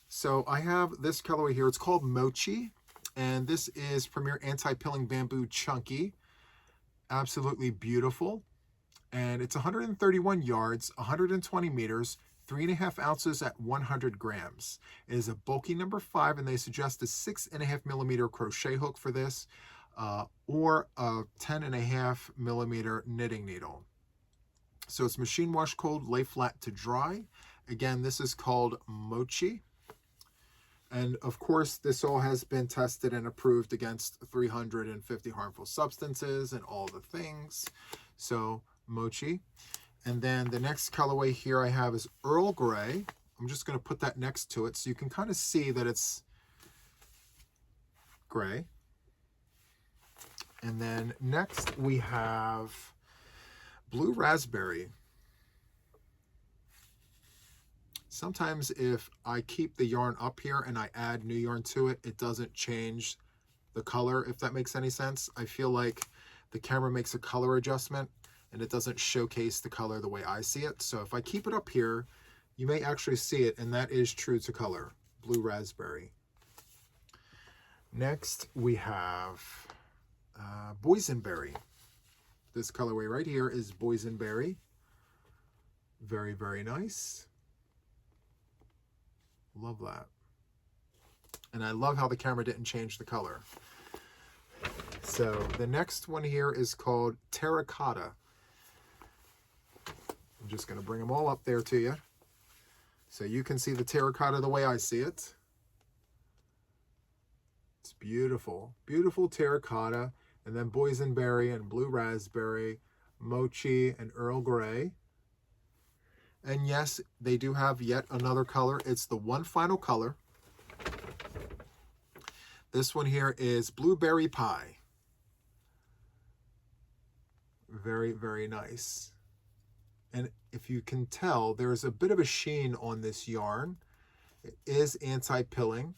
So I have this colorway here. It's called Mochi, and this is Premier Anti-Pilling Bamboo Chunky. Absolutely beautiful. And it's 131 yards, 120 meters, 3.5 ounces at 100 grams. It is a bulky number 5, and they suggest a 6.5 millimeter crochet hook for this, or a 10.5 millimeter knitting needle. So it's machine wash cold, lay flat to dry. Again, this is called Mochi. And of course, this all has been tested and approved against 350 harmful substances and all the things. So Mochi. And then the next colorway here I have is Earl Grey. I'm just going to put that next to it so you can kind of see that it's gray. And then next we have Blue Raspberry. Sometimes if I keep the yarn up here and I add new yarn to it, it doesn't change the color, if that makes any sense. I feel like the camera makes a color adjustment and it doesn't showcase the color the way I see it. So if I keep it up here, you may actually see it, and that is true to color, Blue Raspberry. Next, we have Boysenberry. This colorway right here is Boysenberry. Very, very nice. Love that. And I love how the camera didn't change the color. So the next one here is called Terracotta. I'm just going to bring them all up there to you so you can see the terracotta the way I see it. It's beautiful. Beautiful terracotta. And then Boysenberry and Blue Raspberry, Mochi and Earl Grey. And yes, they do have yet another color. It's the one final color. This one here is Blueberry Pie. Very, very nice. And if you can tell, there's a bit of a sheen on this yarn. It is anti-pilling.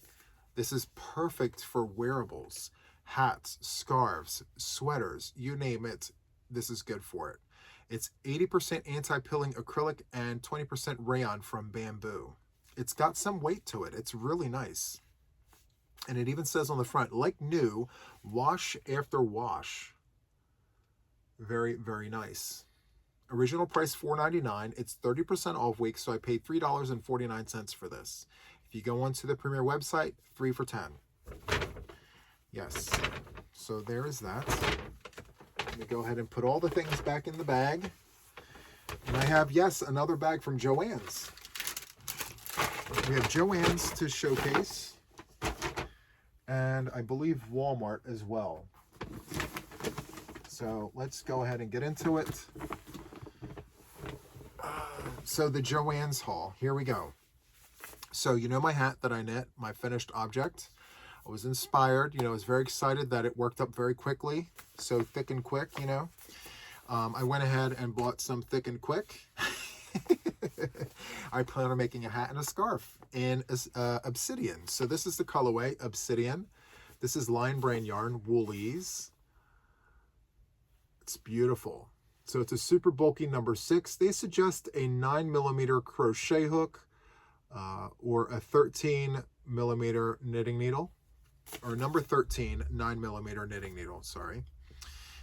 This is perfect for wearables, hats, scarves, sweaters, you name it. this is good for it. It's 80% anti-pilling acrylic and 20% rayon from bamboo. It's got some weight to it. It's really nice. And it even says on the front, like new, wash after wash. Very, very nice. Original price $4.99. It's 30% off week, so I paid $3.49 for this. If you go onto the Premier website, 3 for $10. Yes. So there is that. Let me go ahead and put all the things back in the bag. And I have, yes, another bag from Joann's. We have Joann's to showcase. And I believe Walmart as well. So let's go ahead and get into it. So the Joann's haul, here we go. So you know my hat that I knit, my finished object. I was inspired, you know, I was very excited that it worked up very quickly. So thick and quick, you know. I went ahead and bought some thick and quick. I plan on making a hat and a scarf in Obsidian. So this is the colorway, Obsidian. This is Line Brain yarn, Woolies. It's beautiful. So it's a super bulky number 6. They suggest a 9mm crochet hook or a 13mm knitting needle, or number 13 9mm knitting needle, sorry.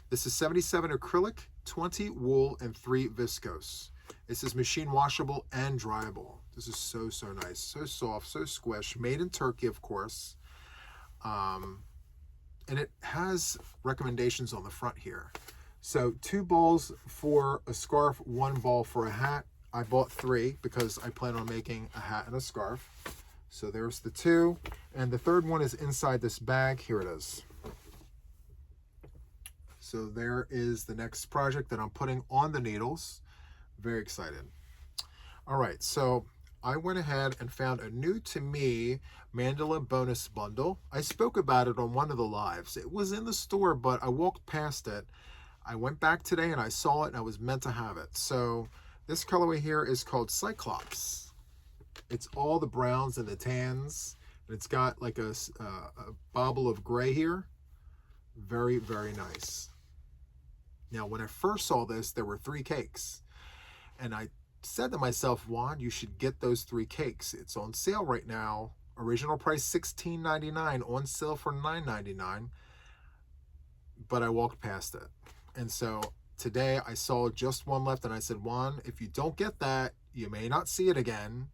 This is 77 acrylic, 20 wool, and 3 viscose. This is machine washable and dryable. This is so, so nice. So soft, so squish. Made in Turkey, of course. And it has recommendations on the front here. So 2 balls for a scarf, 1 ball for a hat. I bought 3 because I plan on making a hat and a scarf. So there's the 2. And the third one is inside this bag. Here it is. So there is the next project that I'm putting on the needles. Very excited. All right, so I went ahead and found a new to me mandala bonus bundle. I spoke about it on one of the lives. It was in the store, but I walked past it. I went back today and I saw it and I was meant to have it. So this colorway here is called Cyclops. It's all the browns and the tans. And it's got like a bobble of gray here. Very, very nice. Now, when I first saw this, there were 3 cakes. And I said to myself, Juan, you should get those 3 cakes. It's on sale right now. Original price $16.99, on sale for $9.99. But I walked past it. And so today I saw just one left and I said, Juan, if you don't get that, you may not see it again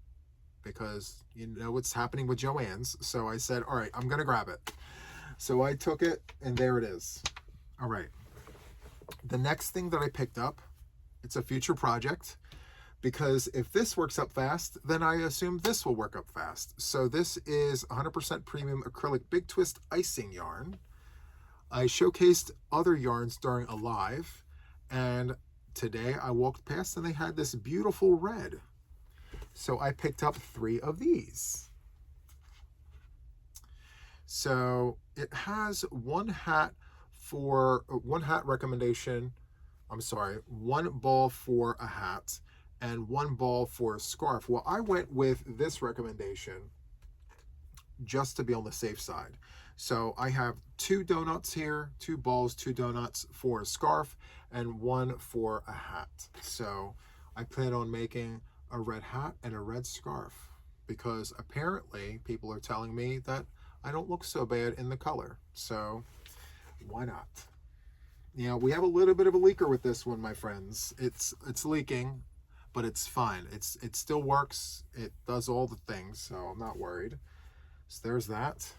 because you know what's happening with Joann's. So I said, all right, I'm going to grab it. So I took it and there it is. All right. The next thing that I picked up, it's a future project, because if this works up fast, then I assume this will work up fast. So this is 100% premium acrylic big twist icing yarn. I showcased other yarns during a live, and today I walked past and they had this beautiful red. So I picked up 3 of these. So it has one hat recommendation. I'm sorry, 1 ball for a hat and 1 ball for a scarf. Well, I went with this recommendation just to be on the safe side. So I have 2 donuts here, 2 balls, 2 donuts for a scarf, and 1 for a hat. So I plan on making a red hat and a red scarf because apparently people are telling me that I don't look so bad in the color. So why not? You know, we have a little bit of a leaker with this one, my friends. It's leaking, but it's fine. It still works. It does all the things, so I'm not worried. So there's that.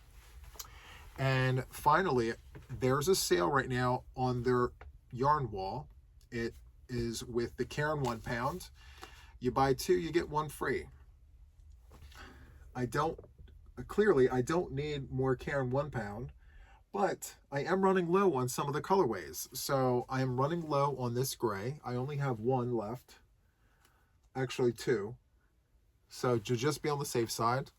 And finally, there's a sale right now on their yarn wall. It is with the Cairn 1 pound. You buy 2, you get 1 free. I don't need more Cairn 1 pound. But I am running low on some of the colorways. So I am running low on this gray. I only have 1 left. Actually 2. So to just be on the safe side,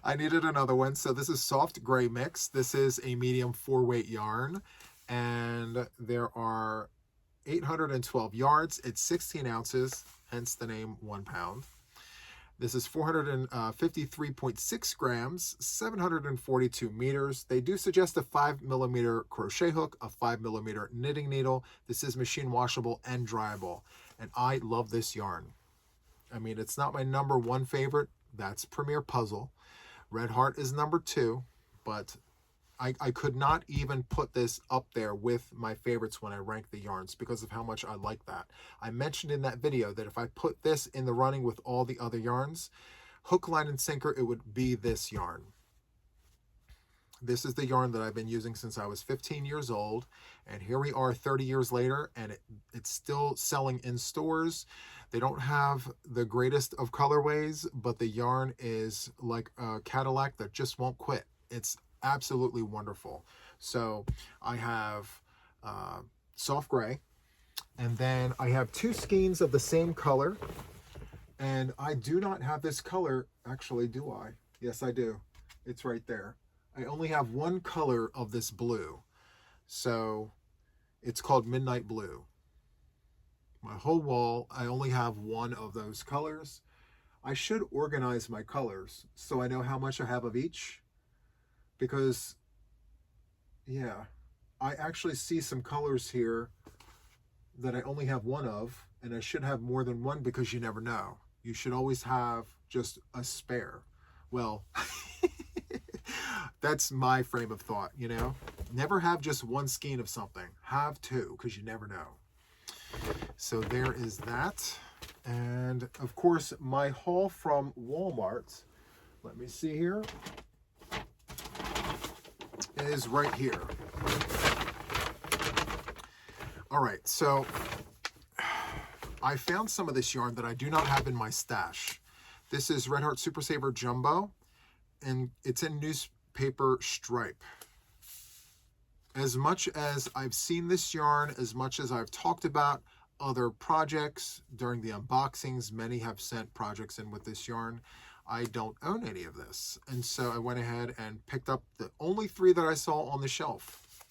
I needed another one. So this is soft gray mix. This is a medium 4-weight yarn. And there are 812 yards. It's 16 ounces, hence the name 1 pound. This is 453.6 grams, 742 meters. They do suggest a 5mm crochet hook, a 5mm knitting needle. This is machine washable and dryable. And I love this yarn. I mean, it's not my #1 favorite. That's Premier Puzzle. Red Heart is #2, but I could not even put this up there with my favorites when I rank the yarns because of how much I like that. I mentioned in that video that if I put this in the running with all the other yarns, hook, line, and sinker, it would be this yarn. This is the yarn that I've been using since I was 15 years old, and here we are 30 years later, and it's still selling in stores. They don't have the greatest of colorways, but the yarn is like a Cadillac that just won't quit. It's absolutely wonderful. So I have soft gray, and then I have 2 skeins of the same color, and I do not have this color. Actually, do I? Yes, I do. It's right there. I only have 1 color of this blue, so it's called Midnight Blue. My whole wall, I only have 1 of those colors. I should organize my colors so I know how much I have of each, because yeah, I actually see some colors here that I only have 1 of, and I should have more than 1, because you never know. You should always have just a spare. Well, that's my frame of thought, you know? Never have just 1 skein of something. Have 2, because you never know. So there is that. And of course, my haul from Walmart, let me see here, is right here. All right, so I found some of this yarn that I do not have in my stash. This is Red Heart Super Saver Jumbo, and it's in newspaper stripe. As much as I've seen this yarn, as much as I've talked about other projects during the unboxings, many have sent projects in with this yarn. I don't own any of this. And so I went ahead and picked up the only 3 that I saw on the shelf.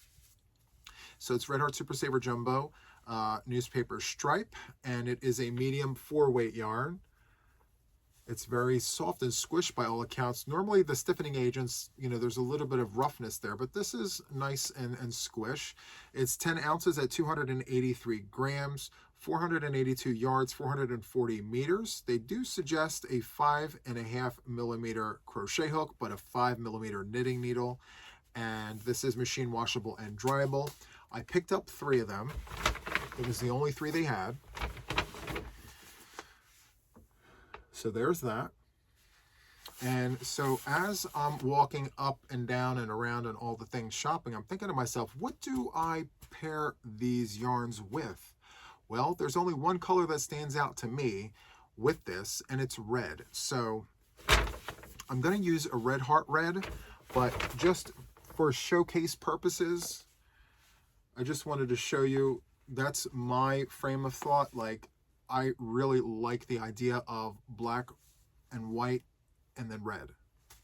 So it's Red Heart Super Saver Jumbo, newspaper stripe, and it is a medium 4-weight yarn. It's very soft and squished by all accounts. Normally the stiffening agents, you know, there's a little bit of roughness there, but this is nice and squish. It's 10 ounces at 283 grams, 482 yards, 440 meters. They do suggest a 5.5mm crochet hook, but a 5mm knitting needle. And this is machine washable and dryable. I picked up 3 of them. It was the only 3 they had. So there's that. And so as I'm walking up and down and around and all the things shopping, I'm thinking to myself, what do I pair these yarns with? Well, there's only 1 color that stands out to me with this, and it's red. So I'm going to use a Red Heart red, but just for showcase purposes, I just wanted to show you, that's my frame of thought. Like, I really like the idea of black and white and then red.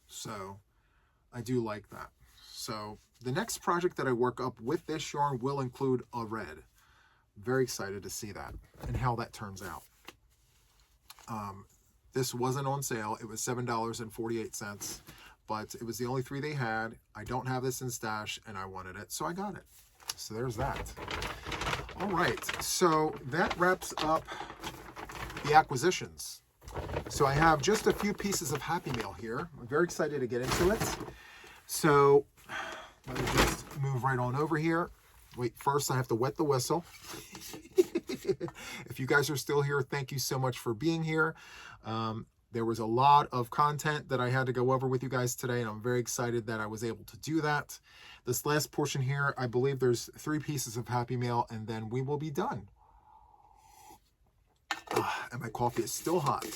So I do like that. So the next project that I work up with this yarn will include a red. Very excited to see that and how that turns out. This wasn't on sale. It was $7.48, but it was the only 3 they had. I don't have this in stash and I wanted it, so I got it. So there's that. All right, so that wraps up the acquisitions. So I have just a few pieces of Happy Mail here. I'm very excited to get into it. So let me just move right on over here. Wait, first I have to wet the whistle. If you guys are still here, thank you so much for being here. There was a lot of content that I had to go over with you guys today, and I'm very excited that I was able to do that. This last portion here, I believe there's 3 pieces of Happy Mail, and then we will be done. And my coffee is still hot.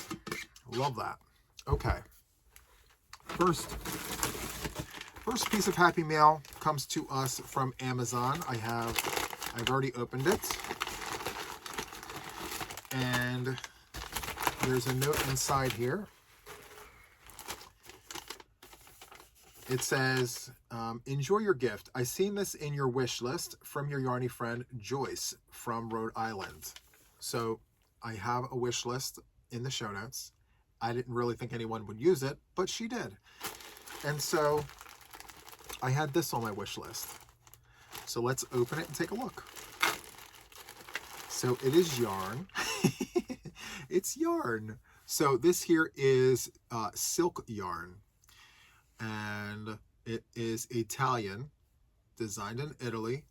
Love that. Okay. First piece of Happy Mail comes to us from Amazon. I've already opened it. And there's a note inside here. It says, enjoy your gift. I seen this in your wish list from your yarny friend, Joyce from Rhode Island. So I have a wish list in the show notes. I didn't really think anyone would use it, but she did. And so I had this on my wish list. So let's open it and take a look. So it is yarn. It's yarn. So this here is silk yarn, and it is Italian, designed in Italy,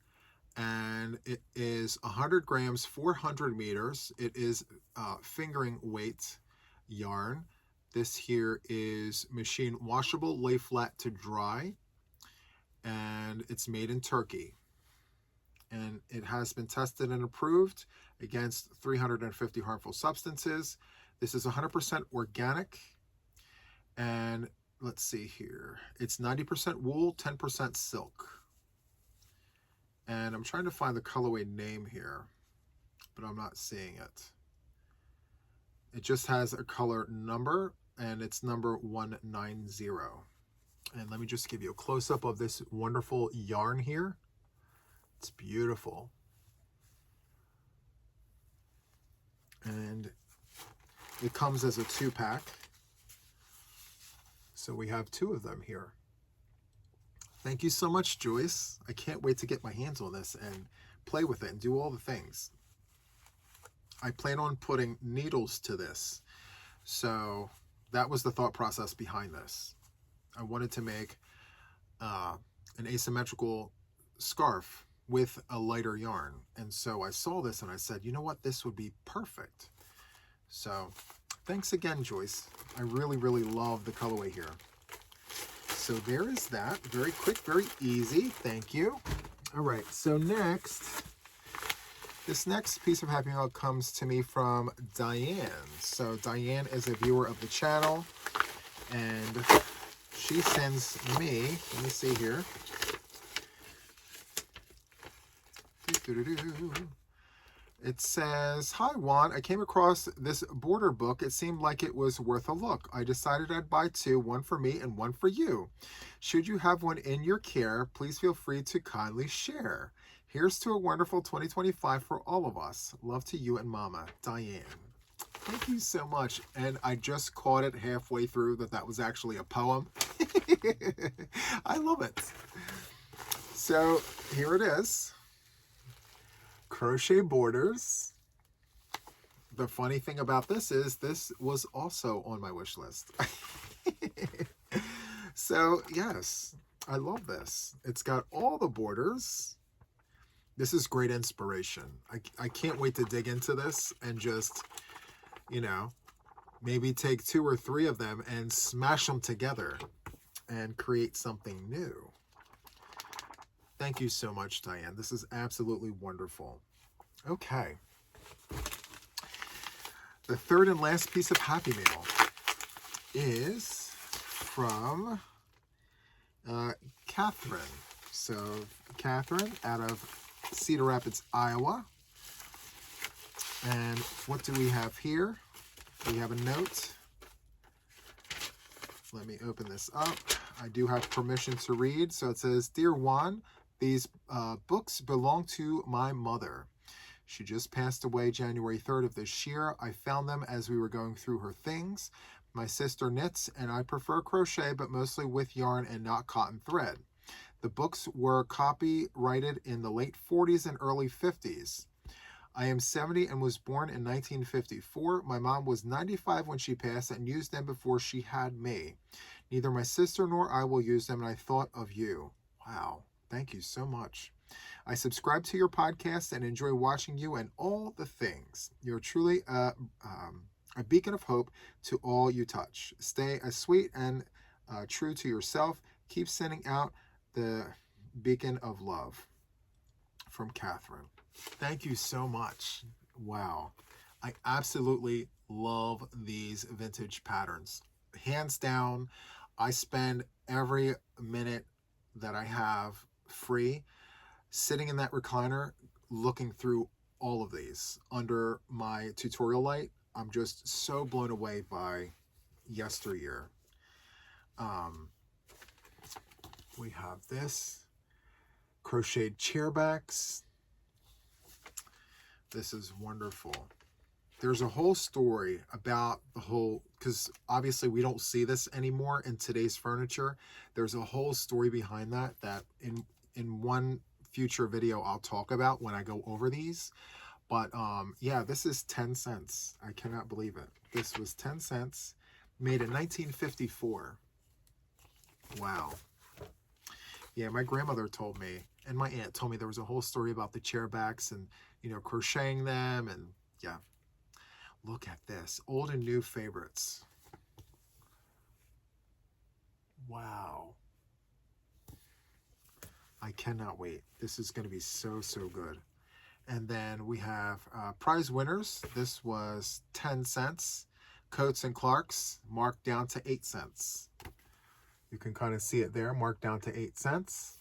and it is 100 grams, 400 meters. It is fingering weight yarn. This here is machine washable, lay flat to dry, and it's made in Turkey. And it has been tested and approved against 350 harmful substances. This is 100% organic, and let's see here. It's 90% wool, 10% silk. And I'm trying to find the colorway name here, but I'm not seeing it. It just has a color number, and it's number 190. And let me just give you a close-up of this wonderful yarn here. It's beautiful. And it comes as a 2-pack. So we have 2 of them here. Thank you so much, Joyce. I can't wait to get my hands on this and play with it and do all the things. I plan on putting needles to this. So that was the thought process behind this. I wanted to make an asymmetrical scarf with a lighter yarn. And so I saw this and I said, you know what, this would be perfect. So thanks again, Joyce. I really, really love the colorway here. So there is that. Very quick, very easy. Thank you. All right, so next, this next piece of Happy Mail comes to me from Diane. So Diane is a viewer of the channel, and she sends me, let me see here. It says, hi Juan, I came across this border book. It seemed like it was worth a look. I decided I'd buy 2, one for me and one for you. Should you have one in your care, please feel free to kindly share. Here's to a wonderful 2025 for all of us. Love to you and Mama, Diane. Thank you so much. And I just caught it halfway through that was actually a poem. I love it. So here it is. Crochet borders. The funny thing about this is this was also on my wish list. So yes, I love this. It's got all the borders. This is great inspiration. I can't wait to dig into this and just, you know, maybe take 2 or 3 of them and smash them together and create something new. Thank you so much, Diane. This is absolutely wonderful. Okay. The third and last piece of Happy Mail is from Catherine. So Catherine out of Cedar Rapids, Iowa. And what do we have here? We have a note. Let me open this up. I do have permission to read. So it says, Dear Juan, these books belong to my mother. She just passed away January 3rd of this year. I found them as we were going through her things. My sister knits, and I prefer crochet, but mostly with yarn and not cotton thread. The books were copyrighted in the late 40s and early 50s. I am 70 and was born in 1954. My mom was 95 when she passed and used them before she had me. Neither my sister nor I will use them, and I thought of you. Wow. Thank you so much. I subscribe to your podcast and enjoy watching you and all the things. You're truly a beacon of hope to all you touch. Stay as sweet and true to yourself. Keep sending out the beacon of love. From Catherine. Thank you so much. Wow. I absolutely love these vintage patterns. Hands down, I spend every minute that I have free sitting in that recliner looking through all of these under my tutorial light. I'm just so blown away by yesteryear. We have this crocheted chair backs. This is wonderful. there's a whole story about the whole, because obviously we don't see this anymore in today's furniture. There's a whole story behind that in one future video I'll talk about when I go over these. But yeah, this is 10 cents. I cannot believe it. This was 10 cents, made in 1954. Wow. Yeah, my grandmother told me, and my aunt told me there was a whole story about the chair backs and, you know, crocheting them. And yeah, look at this. Old and new favorites. Wow. I cannot wait. This is going to be so, so good. And then we have prize winners. This was 10 cents. Coates and Clark's, marked down to 8 cents. You can kind of see it there, marked down to 8 cents.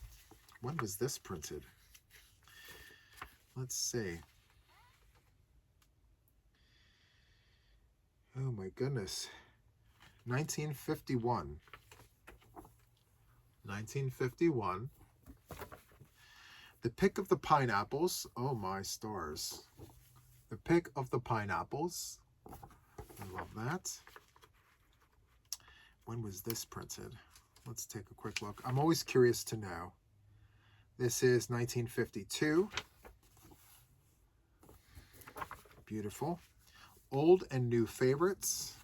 When was this printed? Let's see. Oh my goodness. 1951. 1951. The Pick of the Pineapples. Oh my stars. The Pick of the Pineapples. I love that. When was this printed? Let's take a quick look. I'm always curious to know. This is 1952. Beautiful. Old and new favorites.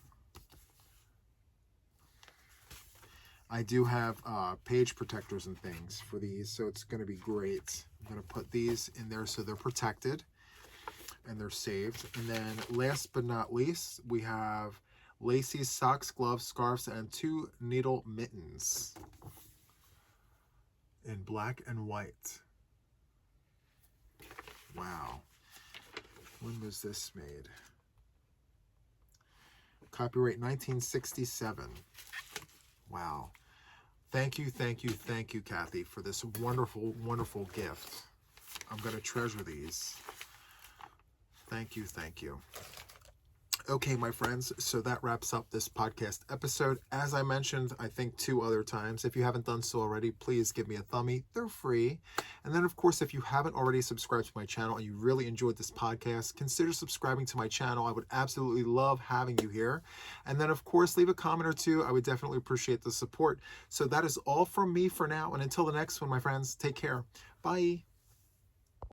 I do have page protectors and things for these, so it's going to be great. I'm going to put these in there so they're protected and they're saved. And then last but not least, we have Lacey's socks, gloves, scarves, and 2 needle mittens in black and white. Wow. When was this made? Copyright 1967. Wow. Thank you, thank you, thank you, Kathy, for this wonderful, wonderful gift. I'm going to treasure these. Thank you, thank you. Okay, my friends, so that wraps up this podcast episode. As I mentioned, I think 2 other times, if you haven't done so already, please give me a thumbie. They're free. And then, of course, if you haven't already subscribed to my channel and you really enjoyed this podcast, consider subscribing to my channel. I would absolutely love having you here. And then, of course, leave a comment or 2. I would definitely appreciate the support. So that is all from me for now. And until the next one, my friends, take care. Bye.